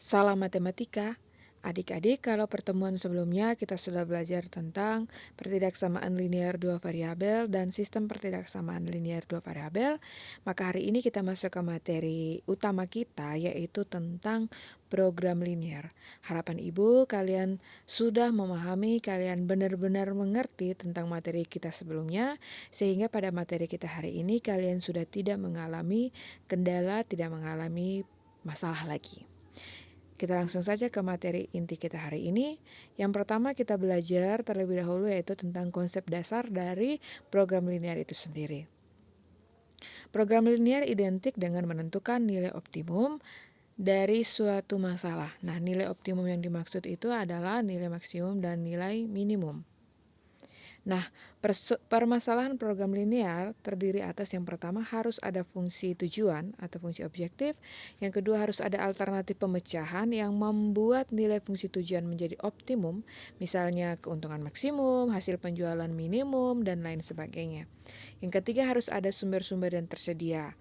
Salam matematika. Adik-adik, kalau pertemuan sebelumnya kita sudah belajar tentang pertidaksamaan linear dua variabel dan sistem pertidaksamaan linear dua variabel, maka hari ini kita masuk ke materi utama kita, yaitu tentang program linear. Harapan Ibu, kalian sudah memahami, kalian benar-benar mengerti tentang materi kita sebelumnya, sehingga pada materi kita hari ini kalian sudah tidak mengalami kendala, tidak mengalami masalah lagi. Kita langsung saja ke materi inti kita hari ini. Yang pertama kita belajar terlebih dahulu yaitu tentang konsep dasar dari program linear itu sendiri. Program linear identik dengan menentukan nilai optimum dari suatu masalah. Nah, nilai optimum yang dimaksud itu adalah nilai maksimum dan nilai minimum. Nah, permasalahan program linear terdiri atas yang pertama harus ada fungsi tujuan atau fungsi objektif, yang kedua harus ada alternatif pemecahan yang membuat nilai fungsi tujuan menjadi optimum, misalnya keuntungan maksimum, hasil penjualan minimum, dan lain sebagainya. Yang ketiga harus ada sumber-sumber yang tersedia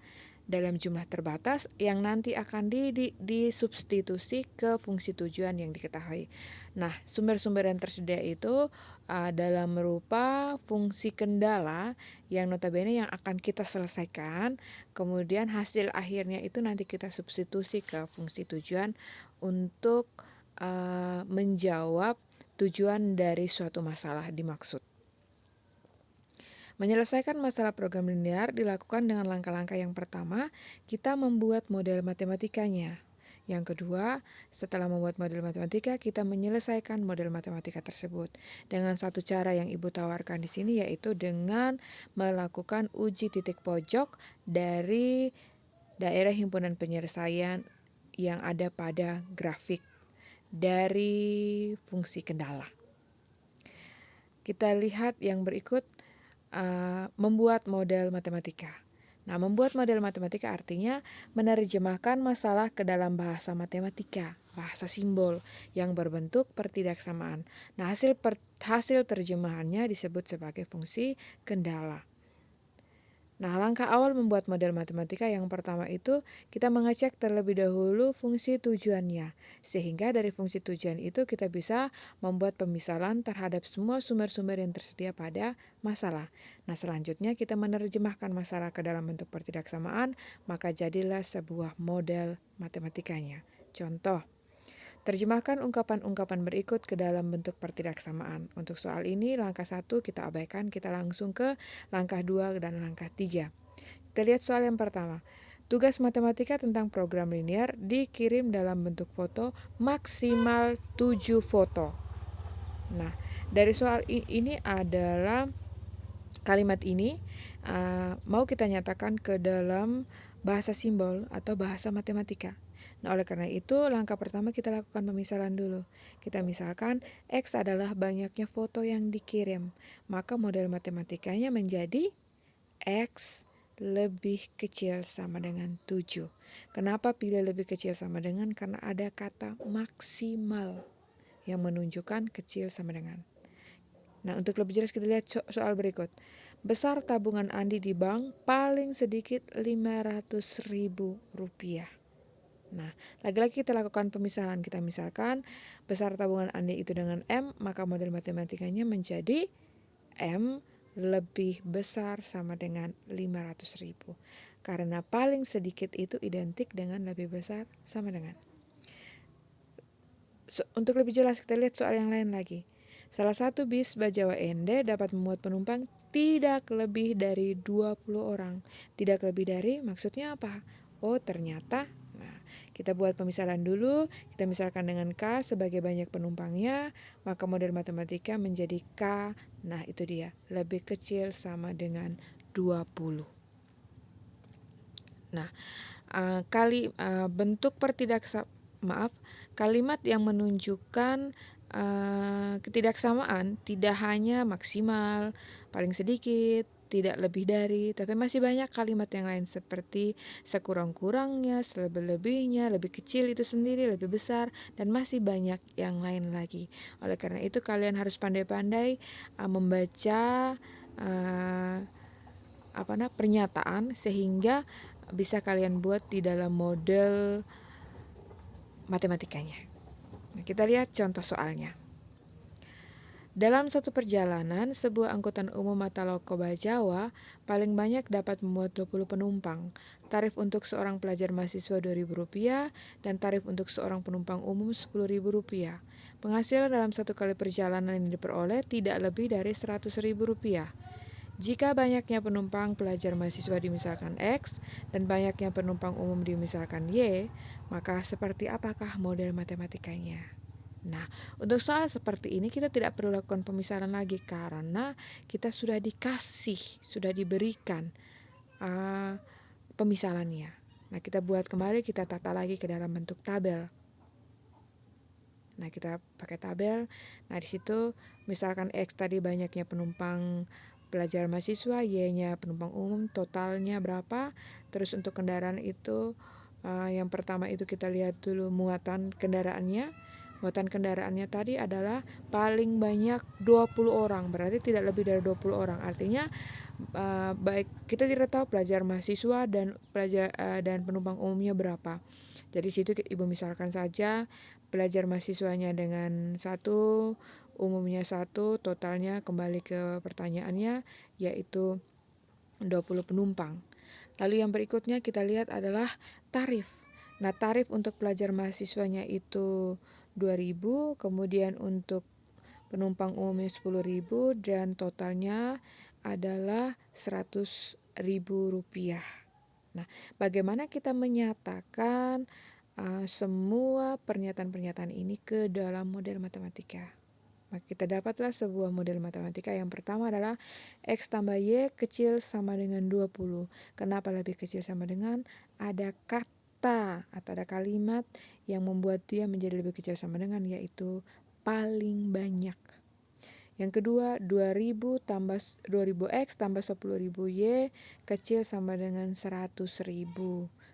dalam jumlah terbatas yang nanti akan disubstitusi ke fungsi tujuan yang diketahui. Nah, sumber-sumber yang tersedia itu dalam berupa fungsi kendala yang notabene yang akan kita selesaikan, kemudian hasil akhirnya itu nanti kita substitusi ke fungsi tujuan untuk menjawab tujuan dari suatu masalah dimaksud. Menyelesaikan masalah program linear dilakukan dengan langkah-langkah yang pertama, kita membuat model matematikanya. Yang kedua, setelah membuat model matematika, kita menyelesaikan model matematika tersebut. Dengan satu cara yang Ibu tawarkan di sini yaitu dengan melakukan uji titik pojok dari daerah himpunan penyelesaian yang ada pada grafik dari fungsi kendala. Kita lihat yang berikut. Membuat model matematika. Nah, membuat model matematika artinya menerjemahkan masalah ke dalam bahasa matematika, bahasa simbol yang berbentuk pertidaksamaan. Nah, hasil terjemahannya disebut sebagai fungsi kendala. Nah, langkah awal membuat model matematika yang pertama itu kita mengecek terlebih dahulu fungsi tujuannya. Sehingga dari fungsi tujuan itu kita bisa membuat pemisalan terhadap semua sumber-sumber yang tersedia pada masalah. Nah, selanjutnya kita menerjemahkan masalah ke dalam bentuk pertidaksamaan, maka jadilah sebuah model matematikanya. Contoh, terjemahkan ungkapan-ungkapan berikut ke dalam bentuk pertidaksamaan. Untuk soal ini, langkah 1 kita abaikan, kita langsung ke langkah 2 dan langkah 3. Kita lihat soal yang pertama. Tugas matematika tentang program linear dikirim dalam bentuk foto maksimal 7 foto. Nah, dari soal ini adalah kalimat ini mau kita nyatakan ke dalam bahasa simbol atau bahasa matematika. Nah, oleh karena itu, langkah pertama kita lakukan pemisalan dulu. Kita misalkan X adalah banyaknya foto yang dikirim. Maka model matematikanya menjadi X lebih kecil sama dengan 7. Kenapa pilih lebih kecil sama dengan? Karena ada kata maksimal yang menunjukkan kecil sama dengan. Nah, untuk lebih jelas kita lihat soal berikut. Besar tabungan Andi di bank paling sedikit Rp500.000. Nah, lagi-lagi kita lakukan pemisahan. Kita misalkan besar tabungan Andi itu dengan M, maka model matematikanya menjadi M lebih besar sama dengan 500.000. Karena paling sedikit itu identik dengan lebih besar sama dengan. Untuk lebih jelas kita lihat soal yang lain lagi. Salah satu bis Bajawa Ende dapat memuat penumpang tidak lebih dari 20 orang. Tidak lebih dari maksudnya apa? Oh, ternyata kita buat pemisalan dulu, kita misalkan dengan K sebagai banyak penumpangnya, maka model matematika menjadi K, nah itu dia, lebih kecil sama dengan 20. Nah, kalimat yang menunjukkan ketidaksamaan tidak hanya maksimal, paling sedikit, tidak lebih dari, tapi masih banyak kalimat yang lain seperti sekurang-kurangnya, selebih-lebihnya, lebih kecil itu sendiri, lebih besar, dan masih banyak yang lain lagi. Oleh karena itu kalian harus pandai-pandai membaca pernyataan sehingga bisa kalian buat di dalam model matematikanya. Nah, kita lihat contoh soalnya. Dalam satu perjalanan, sebuah angkutan umum Mataloka Jawa paling banyak dapat memuat 20 penumpang. Tarif untuk seorang pelajar mahasiswa Rp2.000 dan tarif untuk seorang penumpang umum Rp10.000. Penghasilan dalam satu kali perjalanan yang diperoleh tidak lebih dari Rp100.000. Jika banyaknya penumpang pelajar mahasiswa dimisalkan X dan banyaknya penumpang umum dimisalkan Y, maka seperti apakah model matematikanya? Nah, untuk soal seperti ini kita tidak perlu lakukan pemisahan lagi karena kita sudah diberikan pemisahannya. Nah, kita buat kembali, kita tata lagi ke dalam bentuk tabel. Nah, kita pakai tabel. Nah, di situ misalkan X tadi banyaknya penumpang pelajar mahasiswa, Y-nya penumpang umum, totalnya berapa. Terus untuk kendaraan itu yang pertama itu kita lihat dulu muatan kendaraannya. Muatan kendaraannya tadi adalah paling banyak 20 orang, berarti tidak lebih dari 20 orang. Artinya baik kita tidak tahu pelajar mahasiswa dan dan penumpang umumnya berapa. Jadi situ Ibu misalkan saja pelajar mahasiswanya dengan 1, umumnya 1, totalnya kembali ke pertanyaannya yaitu 20 penumpang. Lalu yang berikutnya kita lihat adalah tarif. Nah, tarif untuk pelajar mahasiswanya itu 2.000, kemudian untuk penumpang umumnya 10.000 dan totalnya adalah Rp100.000. Nah, bagaimana kita menyatakan semua pernyataan-pernyataan ini ke dalam model matematika? Maka kita dapatlah sebuah model matematika. Yang pertama adalah X tambah Y kecil sama dengan 20. Kenapa lebih kecil sama dengan? Ada kata atau ada kalimat yang membuat dia menjadi lebih kecil sama dengan, yaitu paling banyak. Yang kedua, 2000X tambah 10.000Y kecil sama dengan 100.000.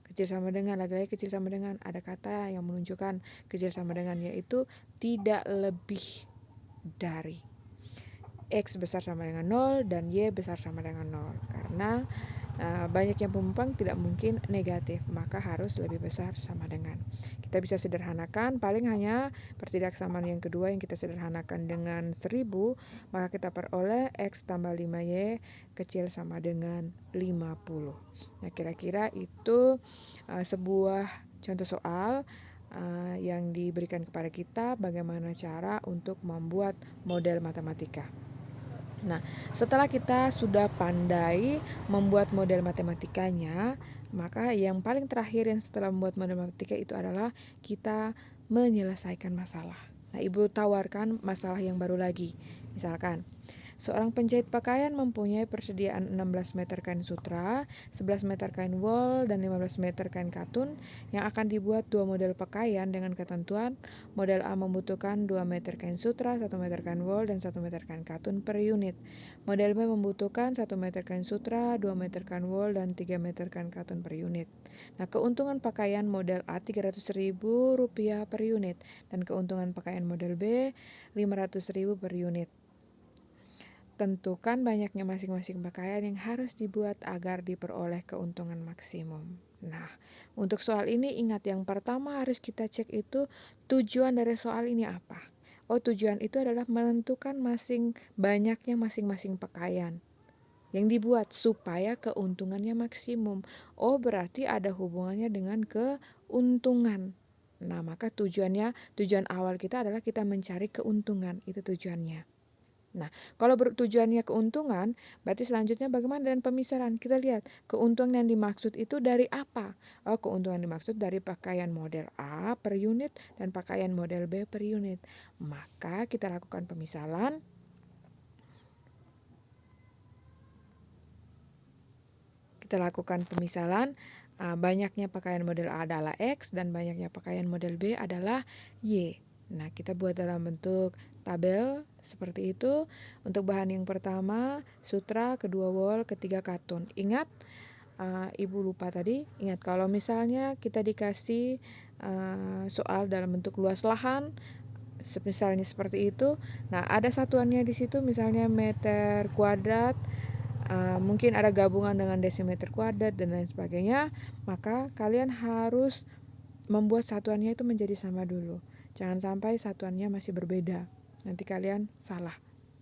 Kecil sama dengan, lagi-lagi kecil sama dengan, ada kata yang menunjukkan kecil sama dengan, yaitu tidak lebih dari. X besar sama dengan 0 dan Y besar sama dengan 0. Karena banyaknya penumpang tidak mungkin negatif, maka harus lebih besar sama dengan. Kita bisa sederhanakan, paling hanya pertidaksamaan yang kedua yang kita sederhanakan dengan 1000, maka kita peroleh X tambah 5Y kecil sama dengan 50. Nah, kira-kira itu sebuah contoh soal yang diberikan kepada kita bagaimana cara untuk membuat model matematika. Nah, setelah kita sudah pandai membuat model matematikanya, maka yang paling terakhir yang setelah membuat model matematika itu adalah kita menyelesaikan masalah. Nah, Ibu tawarkan masalah yang baru lagi. Misalkan, seorang penjahit pakaian mempunyai persediaan 16 meter kain sutra, 11 meter kain wol, dan 15 meter kain katun yang akan dibuat 2 model pakaian dengan ketentuan model A membutuhkan 2 meter kain sutra, 1 meter kain wol, dan 1 meter kain katun per unit. Model B membutuhkan 1 meter kain sutra, 2 meter kain wol, dan 3 meter kain katun per unit. Nah, keuntungan pakaian model A Rp300.000 per unit dan keuntungan pakaian model B Rp500.000 per unit. Tentukan banyaknya masing-masing pakaian yang harus dibuat agar diperoleh keuntungan maksimum. Nah, untuk soal ini ingat yang pertama harus kita cek itu tujuan dari soal ini apa. Oh, tujuan itu adalah menentukan banyaknya masing-masing pakaian yang dibuat supaya keuntungannya maksimum. Oh, berarti ada hubungannya dengan keuntungan. Nah, maka tujuan awal kita adalah kita mencari keuntungan, itu tujuannya. Nah, kalau tujuannya keuntungan, berarti selanjutnya bagaimana dengan pemisahan? Kita lihat, keuntungan yang dimaksud itu dari apa? Oh, keuntungan dimaksud dari pakaian model A per unit dan pakaian model B per unit. Maka kita lakukan pemisahan. Banyaknya pakaian model A adalah X dan banyaknya pakaian model B adalah Y. Nah, kita buat dalam bentuk tabel seperti itu. Untuk bahan yang pertama, sutra, kedua wol, ketiga katun. Ingat, Ibu lupa tadi, ingat kalau misalnya kita dikasih soal dalam bentuk luas lahan, misalnya seperti itu. Nah, ada satuannya di situ, misalnya meter kuadrat, mungkin ada gabungan dengan desimeter kuadrat dan lain sebagainya, maka kalian harus membuat satuannya itu menjadi sama dulu. Jangan sampai satuannya masih berbeda. Nanti kalian salah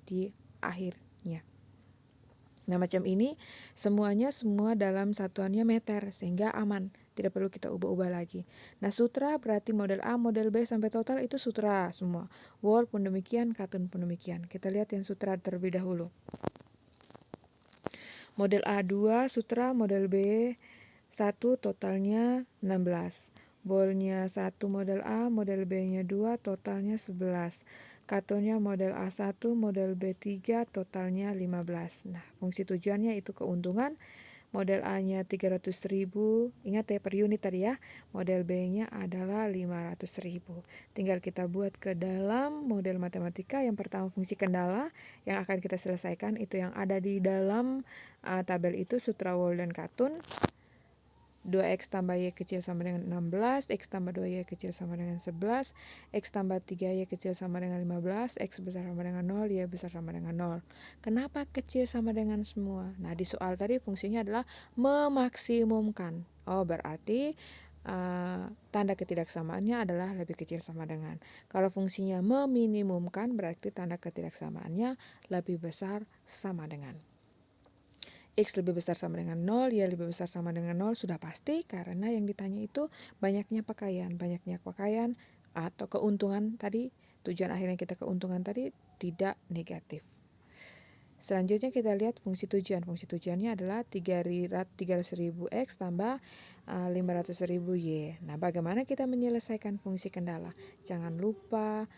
di akhirnya. Nah, macam ini semuanya semua dalam satuannya meter sehingga aman, tidak perlu kita ubah-ubah lagi. Nah, sutra berarti model A, model B sampai total itu sutra semua. Wall pun demikian, katun pun demikian. Kita lihat yang sutra terlebih dahulu. Model A2 sutra, model B1 totalnya 16. Bolnya 1 model A, model B-nya 2 totalnya 11. Katonnya model A1, model B3 totalnya 15. Nah, fungsi tujuannya itu keuntungan. Model A-nya 300.000, ingat ya per unit tadi ya. Model B-nya adalah 500.000. Tinggal kita buat ke dalam model matematika. Yang pertama fungsi kendala yang akan kita selesaikan itu yang ada di dalam tabel itu sutra Wall dan Katun. 2x tambah y kecil sama dengan 16, x tambah 2y kecil sama dengan 11, x tambah 3y kecil sama dengan 15, x besar sama dengan 0, y besar sama dengan 0. Kenapa kecil sama dengan semua? Nah, di soal tadi fungsinya adalah memaksimumkan. Oh, berarti tanda ketidaksamaannya adalah lebih kecil sama dengan. Kalau fungsinya meminimumkan, berarti tanda ketidaksamaannya lebih besar sama dengan. X lebih besar sama dengan 0, Y lebih besar sama dengan 0 sudah pasti karena yang ditanya itu banyaknya pakaian atau keuntungan tadi, tujuan akhirnya kita keuntungan tadi tidak negatif. Selanjutnya kita lihat fungsi tujuan. Fungsi tujuannya adalah 300.000 X tambah 500.000 Y. Nah, bagaimana kita menyelesaikan fungsi kendala? Jangan lupa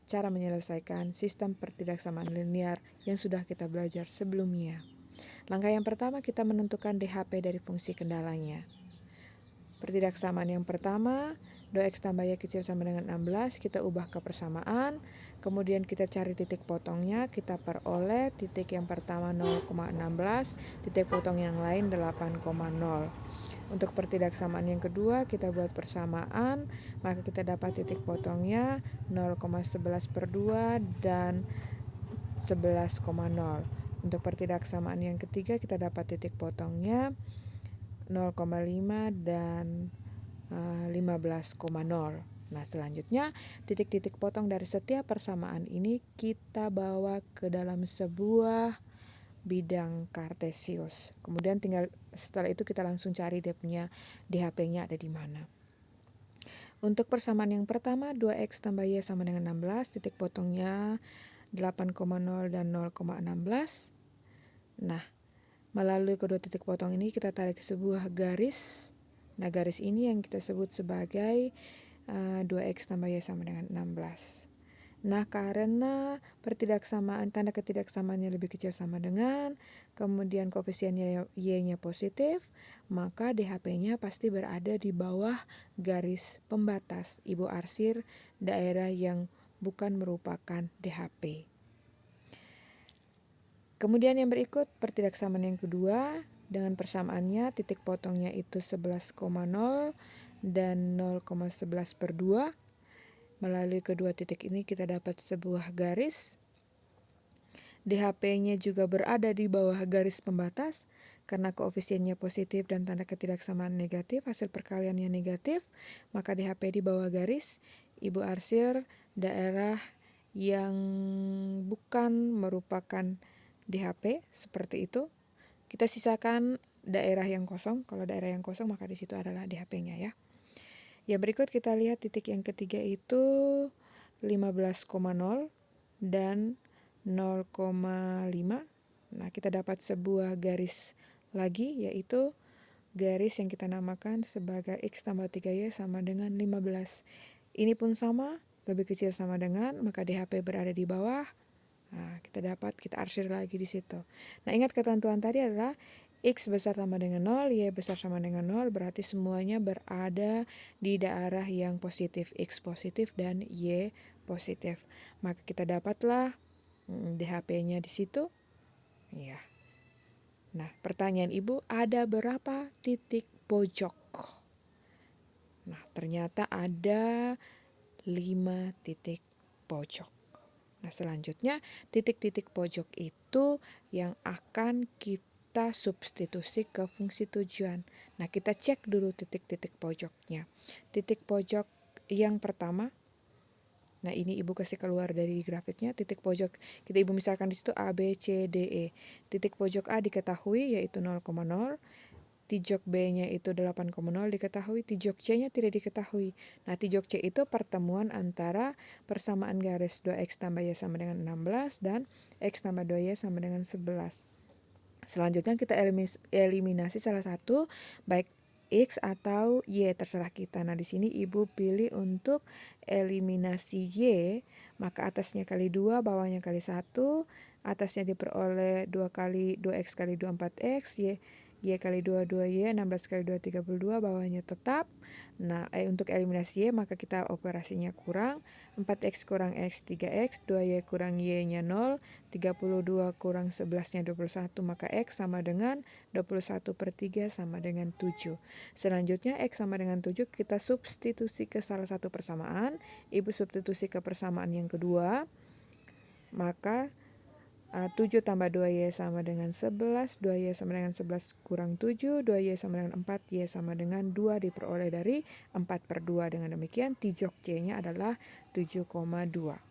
cara menyelesaikan sistem pertidaksamaan linear yang sudah kita belajar sebelumnya. Langkah yang pertama kita menentukan DHP dari fungsi kendalanya. Pertidaksamaan yang pertama, 2x tambah y kecil sama dengan 16, kita ubah ke persamaan. Kemudian kita cari titik potongnya, kita peroleh titik yang pertama 0,16, titik potong yang lain 8,0. Untuk pertidaksamaan yang kedua, kita buat persamaan, maka kita dapat titik potongnya 0,11/2 dan 11,0. Untuk pertidaksamaan yang ketiga kita dapat titik potongnya 0,5 dan 15,0. Nah, selanjutnya titik-titik potong dari setiap persamaan ini kita bawa ke dalam sebuah bidang kartesius. Kemudian tinggal setelah itu kita langsung cari dia punya DHP-nya ada di mana. Untuk persamaan yang pertama 2x tambah y sama dengan 16, titik potongnya 8,0 dan 0,16. Nah, melalui kedua titik potong ini kita tarik sebuah garis. Nah, garis ini yang kita sebut sebagai 2x tambah y sama dengan 16. Nah, karena pertidaksamaan tanda ketidaksamaannya lebih kecil sama dengan, kemudian koefisiennya y-nya positif, maka DHP-nya pasti berada di bawah garis pembatas. Ibu arsir daerah yang bukan merupakan DHP. Kemudian yang berikut pertidaksamaan yang kedua dengan persamaannya titik potongnya itu 11,0 dan 0,11/2. Melalui kedua titik ini kita dapat sebuah garis. DHP-nya juga berada di bawah garis pembatas karena koefisiennya positif dan tanda ketidaksamaan negatif, hasil perkaliannya negatif, maka DHP di bawah garis. Ibu arsir daerah yang bukan merupakan DHP seperti itu. Kita sisakan daerah yang kosong. Kalau daerah yang kosong maka di situ adalah DHP-nya ya. Yang berikut kita lihat titik yang ketiga itu 15,0 dan 0,5. Nah, kita dapat sebuah garis lagi yaitu garis yang kita namakan sebagai X tambah 3Y sama dengan 15. Ini pun sama, lebih kecil sama dengan, maka DHP berada di bawah. Nah, kita arsir lagi di situ. Nah, ingat ketentuan tadi adalah X besar sama dengan 0, Y besar sama dengan 0, berarti semuanya berada di daerah yang positif, X positif dan Y positif. Maka kita dapatlah DHP-nya di situ. Ya. Nah, pertanyaan Ibu, ada berapa titik pojok? Nah, ternyata ada 5 titik pojok. Nah, selanjutnya titik-titik pojok itu yang akan kita kita substitusi ke fungsi tujuan. Nah, kita cek dulu titik-titik pojoknya. Titik pojok yang pertama, nah ini Ibu kasih keluar dari grafiknya, titik pojok, kita Ibu misalkan di situ A, B, C, D, E. Titik pojok A diketahui yaitu 0,0, tijok B-nya itu 8,0 diketahui, tijok C-nya tidak diketahui. Nah, tijok C itu pertemuan antara persamaan garis 2x tambah Y sama dengan 16 dan X tambah 2Y sama dengan 11. Selanjutnya kita eliminasi salah satu, baik X atau Y, terserah kita. Nah, di sini Ibu pilih untuk eliminasi Y, maka atasnya kali 2, bawahnya kali 1, atasnya diperoleh 2 kali 2X kali 2, 4X, Y kali 2, 2Y, 16 kali 2, 32, bawahnya tetap. Nah, untuk eliminasi Y, maka kita operasinya kurang, 4X kurang X, 3X, 2Y kurang Y-nya 0, 32 kurang 11-nya 21, maka X sama dengan 21/3 sama dengan 7. Selanjutnya X sama dengan 7 kita substitusi ke salah satu persamaan, Ibu substitusi ke persamaan yang kedua, maka 7 tambah 2Y sama dengan 11, 2Y sama dengan 11 kurang 7, 2Y sama dengan 4, Y sama dengan 2 diperoleh dari 4/2. Dengan demikian tijok C-nya adalah 7,2.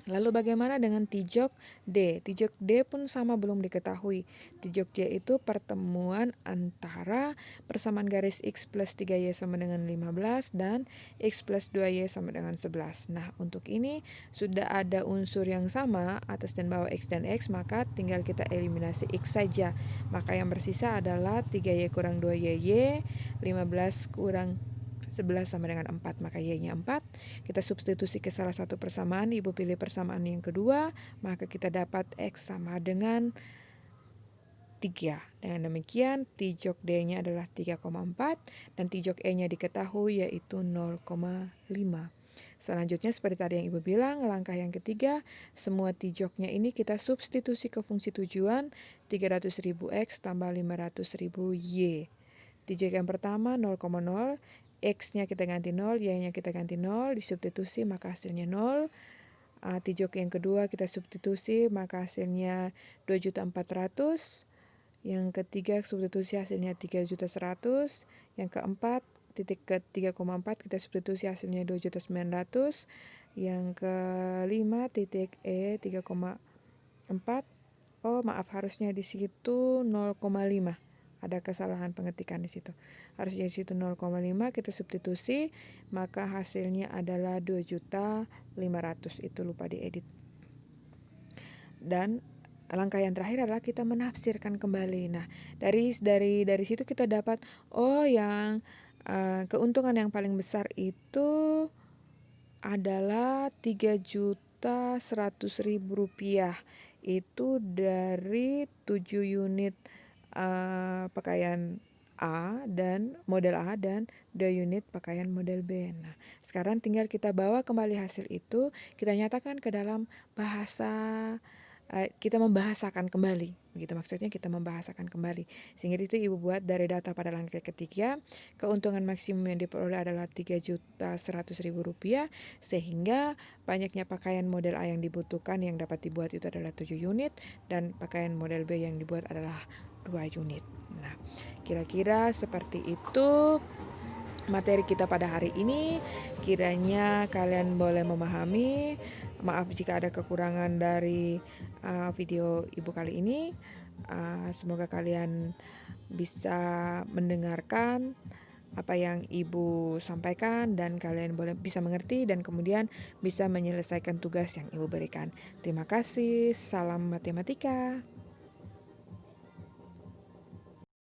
Lalu bagaimana dengan tijok D? Tijok D pun sama, belum diketahui. Tijok D itu pertemuan antara persamaan garis X plus 3Y sama dengan 15 dan X plus 2Y sama dengan 11. Nah, untuk ini sudah ada unsur yang sama, atas dan bawah X dan X, maka tinggal kita eliminasi X saja. Maka yang bersisa adalah 3Y kurang 2YY, 15 kurang 11 sama dengan 4, maka Y-nya 4. Kita substitusi ke salah satu persamaan, Ibu pilih persamaan yang kedua, maka kita dapat X sama dengan 3. Dengan demikian, tijok D-nya adalah 3,4 dan tijok E-nya diketahui yaitu 0,5. Selanjutnya seperti tadi yang Ibu bilang, langkah yang ketiga, semua tijoknya ini kita substitusi ke fungsi tujuan 300.000 X tambah 500.000 Y. Tijok yang pertama 0,0, X-nya kita ganti 0, Y-nya kita ganti 0, disubstitusi maka hasilnya 0. Tijok yang kedua kita substitusi maka hasilnya 2.400.000. Yang ketiga substitusi hasilnya 3.100.000. Yang keempat titik ke 3,4 kita substitusi hasilnya 2.900.000. Yang kelima titik E 3,4. Oh maaf, harusnya di situ 0,5. Ada kesalahan pengetikan di situ. Harusnya di situ 0,5 kita substitusi, maka hasilnya adalah 2.500.000. Itu lupa diedit. Dan langkah yang terakhir adalah kita menafsirkan kembali. Nah, dari situ kita dapat yang keuntungan yang paling besar itu adalah 3.100.000 rupiah. Itu dari 7 unit pakaian A dan model A dan 2 unit pakaian model B. Nah, sekarang tinggal kita bawa kembali hasil itu, kita nyatakan ke dalam bahasa, kita membahasakan kembali. Begitu maksudnya, kita membahasakan kembali. Sehingga itu Ibu buat dari data pada langkah ketiga, keuntungan maksimum yang diperoleh adalah 3.100.000 rupiah, sehingga banyaknya pakaian model A yang dibutuhkan yang dapat dibuat itu adalah 7 unit, dan pakaian model B yang dibuat adalah 2 unit. Nah, kira-kira seperti itu materi kita pada hari ini. Kiranya kalian boleh memahami. Maaf jika ada kekurangan dari video Ibu kali ini. Semoga kalian bisa mendengarkan apa yang Ibu sampaikan dan kalian boleh bisa mengerti dan kemudian bisa menyelesaikan tugas yang Ibu berikan. Terima kasih. Salam matematika.